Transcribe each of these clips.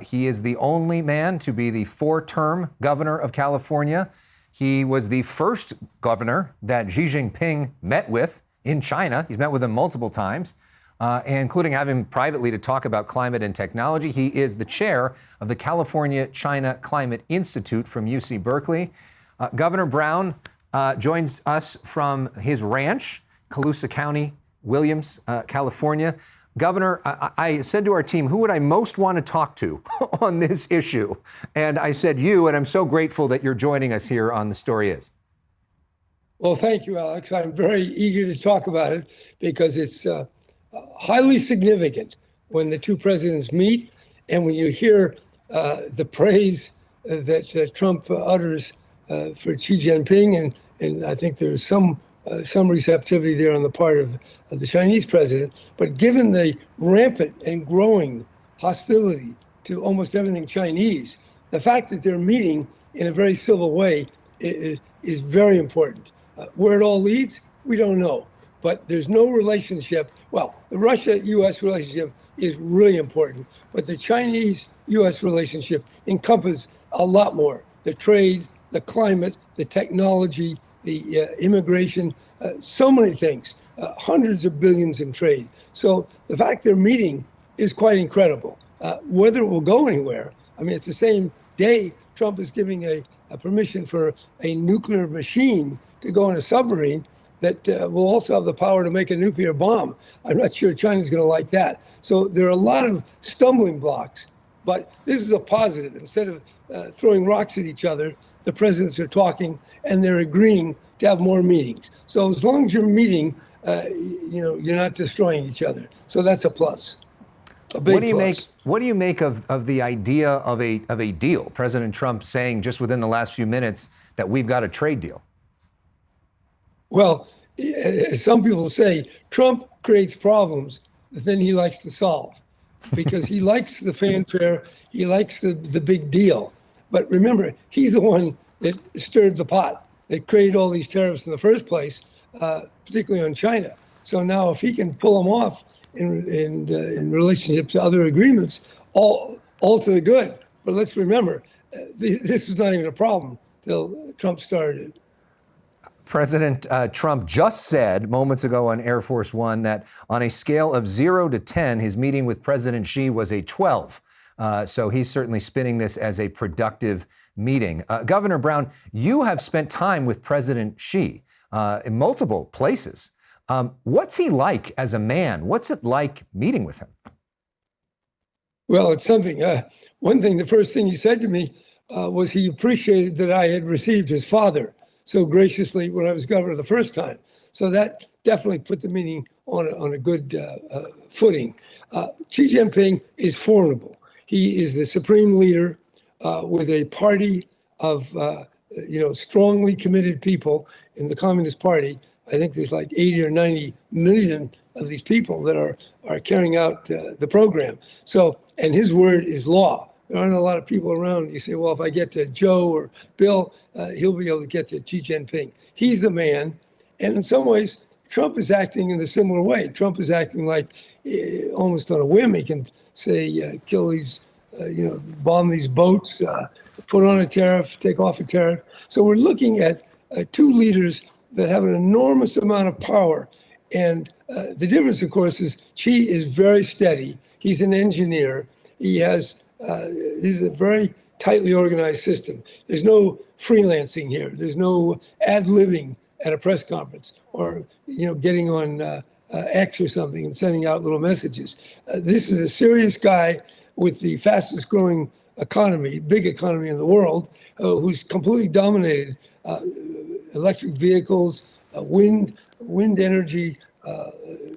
He is the only man to be the four-term governor of California. He was the first governor that Xi Jinping met with in China. He's met with him multiple times, including having him privately to talk about climate and technology. He is the chair of the California-China Climate Institute from UC Berkeley. Governor Brown joins us from his ranch, Colusa County, Williams, California. Governor, I said to our team, who would I most want to talk to on this issue? And I said you, and I'm so grateful that you're joining us here on The Story Is. Well, thank you, Alex. I'm very eager to talk about it because it's highly significant when the two presidents meet and when you hear the praise that Trump utters for Xi Jinping, and I think there's some receptivity there on the part of the Chinese president. But given the rampant and growing hostility to almost everything Chinese, the fact that they're meeting in a very civil way is very important. Where it all leads, we don't know. But there's no relationship. Well, the Russia-U.S. relationship is really important, but the Chinese-U.S. relationship encompasses a lot more. The trade, the climate, the technology, the immigration, so many things, hundreds of billions in trade. So the fact they're meeting is quite incredible. Whether it will go anywhere, I mean, it's the same day Trump is giving a permission for a nuclear machine to go on a submarine that will also have the power to make a nuclear bomb. I'm not sure China's going to like that. So there are a lot of stumbling blocks, but this is a positive. Instead of throwing rocks at each other, the presidents are talking and they're agreeing to have more meetings. So as long as you're meeting, you're not destroying each other. So that's a plus. What do you make of the idea of a deal? President Trump saying just within the last few minutes that we've got a trade deal. Well, as some people say, Trump creates problems that then he likes to solve because he likes the fanfare, he likes the big deal. But remember, he's the one that stirred the pot, that created all these tariffs in the first place, particularly on China. So now if he can pull them off in relationship to other agreements, all to the good. But let's remember, this was not even a problem till Trump started. President Trump just said moments ago on Air Force One that on a scale of 0 to 10, his meeting with President Xi was a 12. So he's certainly spinning this as a productive meeting. Governor Brown, you have spent time with President Xi in multiple places. What's he like as a man? What's it like meeting with him? Well, it's something. One thing, the first thing he said to me was he appreciated that I had received his father so graciously when I was governor the first time. So that definitely put the meeting on a good footing. Xi Jinping is formidable. He is the supreme leader with a party of strongly committed people in the Communist Party. I think there's like 80 or 90 million of these people that are carrying out the program. So, and his word is law. There aren't a lot of people around. You say, well, if I get to Joe or Bill, he'll be able to get to Xi Jinping. He's the man. And in some ways, Trump is acting in a similar way. Trump is acting like almost on a whim. He can say, kill these, bomb these boats, put on a tariff, take off a tariff. So we're looking at two leaders that have an enormous amount of power. And the difference, of course, is Xi is very steady. He's an engineer. He has, this is a very tightly organized system. There's no freelancing here. There's no ad-libbing at a press conference or, getting on X or something and sending out little messages. This is a serious guy with the fastest growing big economy in the world, who's completely dominated electric vehicles, wind energy,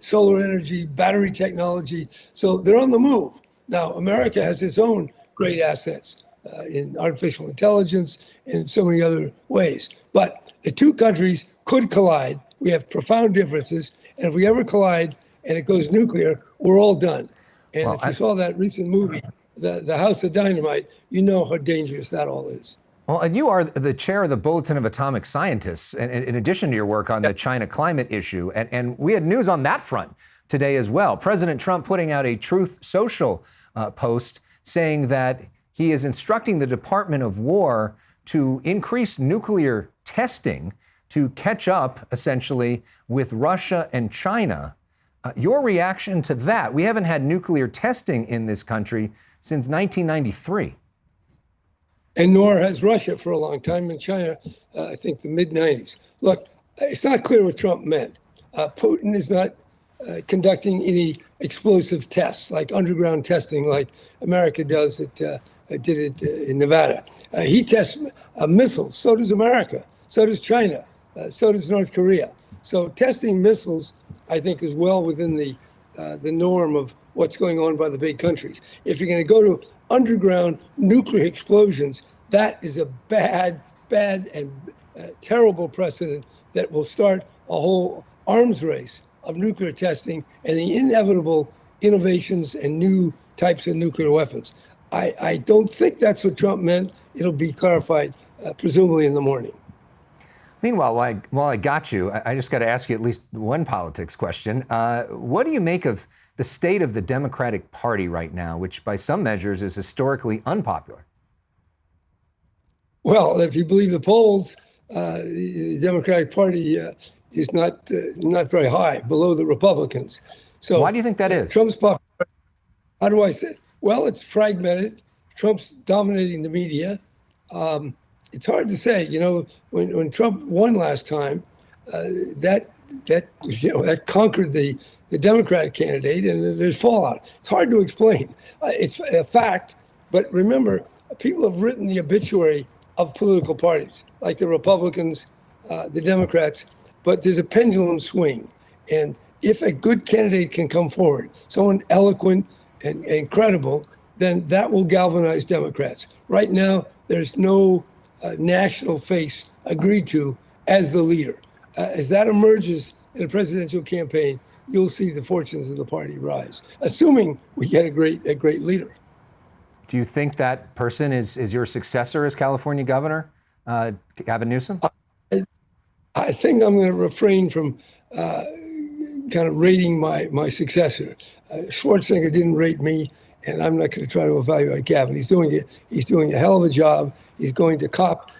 solar energy, battery technology. So they're on the move. Now, America has its own great assets in artificial intelligence and in so many other ways. But the two countries could collide. We have profound differences. And if we ever collide and it goes nuclear, we're all done. And if you saw that recent movie, the House of Dynamite, you know how dangerous that all is. Well, and you are the chair of the Bulletin of Atomic Scientists, and in addition to your work on the China climate issue. And we had news on that front today as well. President Trump putting out a Truth Social post saying that he is instructing the Department of War to increase nuclear testing to catch up, essentially, with Russia and China. Your reaction to that? We haven't had nuclear testing in this country since 1993. And nor has Russia for a long time, and China, I think the mid-90s. Look, it's not clear what Trump meant. Putin is not conducting any explosive tests, like underground testing, like America does. It did it in Nevada. He tests missiles. So does America. So does China. So does North Korea. So testing missiles, I think, is well within the norm of what's going on by the big countries. If you're going to go to underground nuclear explosions, that is a bad and terrible precedent that will start a whole arms race of nuclear testing and the inevitable innovations and new types of nuclear weapons. I don't think that's what Trump meant. It'll be clarified presumably in the morning. Meanwhile, while I got you, I just got to ask you at least one politics question. What do you make of the state of the Democratic Party right now, which by some measures is historically unpopular? Well, if you believe the polls, the Democratic Party is not very high, below the Republicans. So why do you think that is? Trump's popular. How do I say? Well, it's fragmented. Trump's dominating the media. It's hard to say. You know, when Trump won last time, that conquered the Democratic candidate, and there's fallout. It's hard to explain. It's a fact, but remember, people have written the obituary of political parties, like the Republicans, the Democrats, but there's a pendulum swing. And if a good candidate can come forward, someone eloquent and credible, then that will galvanize Democrats. Right now, there's no national face agreed to as the leader. As that emerges in a presidential campaign, you'll see the fortunes of the party rise, assuming we get a great leader. Do you think that person is your successor as California governor, Gavin Newsom? I think I'm going to refrain from kind of rating my successor. Schwarzenegger didn't rate me, and I'm not going to try to evaluate Gavin. He's doing a hell of a job. He's going to COP.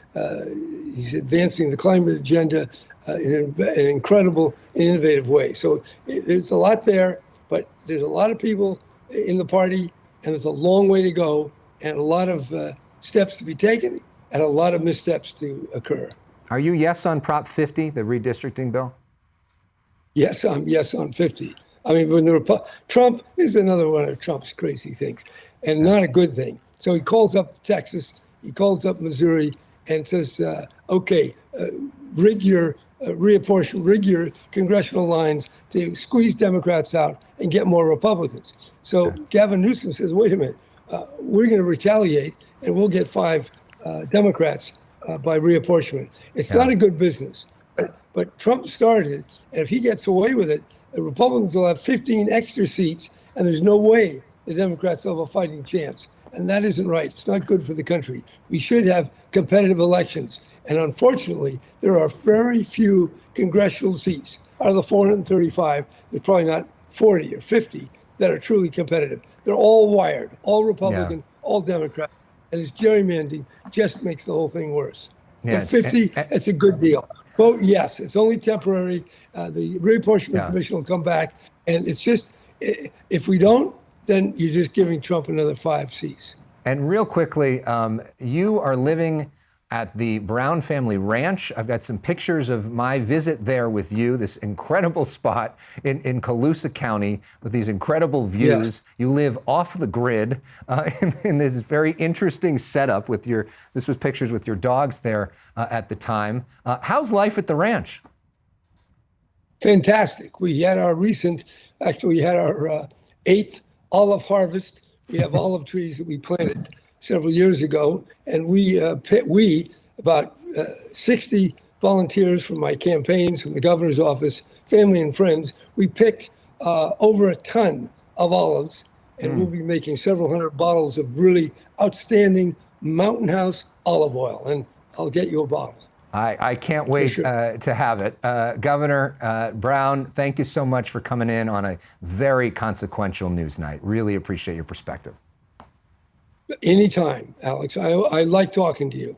He's advancing the climate agenda in an incredible, innovative way. So there's a lot there, but there's a lot of people in the party, and there's a long way to go, and a lot of steps to be taken, and a lot of missteps to occur. Are you yes on Prop 50, the redistricting bill? Yes, I'm yes on 50. I mean, when Trump is another one of Trump's crazy things, and not a good thing. So he calls up Texas, he calls up Missouri, and says, okay, rig your congressional lines to squeeze Democrats out and get more Republicans. So Gavin Newsom says, wait a minute, we're going to retaliate and we'll get 5 Democrats by reapportionment. It's not a good business, but Trump started it, and if he gets away with it, the Republicans will have 15 extra seats, and there's no way the Democrats will have a fighting chance. And that isn't right. It's not good for the country. We should have competitive elections. And unfortunately, there are very few congressional seats. Out of the 435, there's probably not 40 or 50 that are truly competitive. They're all wired, all Republican, all Democrat. And this gerrymandering just makes the whole thing worse. Yeah. But 50, it's a good deal. Vote yes. It's only temporary. The reapportionment commission will come back. And it's just, if we don't, then you're just giving Trump another 5 seats. And real quickly, you are living at the Brown family ranch. I've got some pictures of my visit there with you, this incredible spot in Colusa County with these incredible views. Yes. You live off the grid in this very interesting setup with this was pictures with your dogs there at the time. How's life at the ranch? Fantastic. We had our 8th olive harvest. We have olive trees that we planted several years ago, and we about 60 volunteers from my campaigns, from the governor's office, family and friends, we picked over a ton of olives, and we'll be making several hundred bottles of really outstanding Mountain House olive oil, and I'll get you a bottle. I can't wait to have it. Governor Brown, thank you so much for coming in on a very consequential news night. Really appreciate your perspective. Anytime, Alex. I like talking to you.